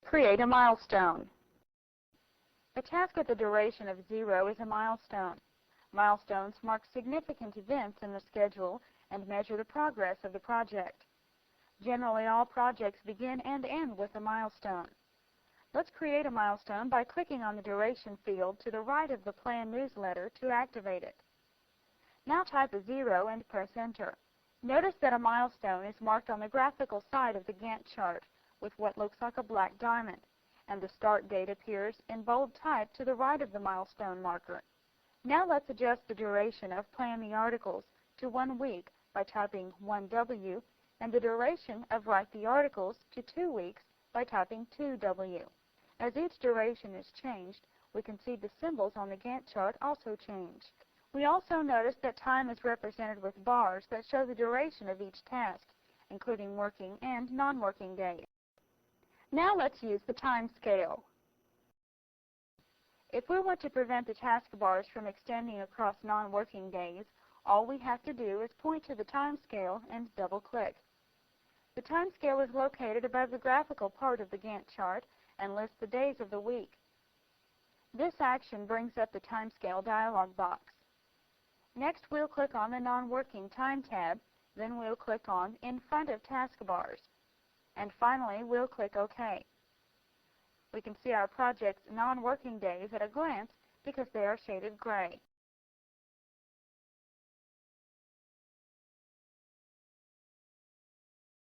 Create a milestone. A task with a duration of 0 is a milestone. Milestones mark significant events in the schedule and measure the progress of the project. Generally, all projects begin and end with a milestone. Let's create a milestone by clicking on the duration field to the right of the Plan newsletter to activate it. Now type a 0 and press Enter. Notice that a milestone is marked on the graphical side of the Gantt chart with what looks like a black diamond, and the start date appears in bold type to the right of the milestone marker. Now let's adjust the duration of Plan the Articles to 1 week by typing 1W, and the duration of Write the Articles to 2 weeks by typing 2W. As each duration is changed, we can see the symbols on the Gantt chart also change. We also notice that time is represented with bars that show the duration of each task, including working and non-working days. Now let's use the time scale. If we want to prevent the task bars from extending across non-working days, all we have to do is point to the time scale and double-click. The time scale is located above the graphical part of the Gantt chart and lists the days of the week. This action brings up the Timescale dialog box. Next, we'll click on the Non-Working Time tab, then we'll click on In Front of Taskbars, and finally we'll click OK. We can see our project's non-working days at a glance because they are shaded gray.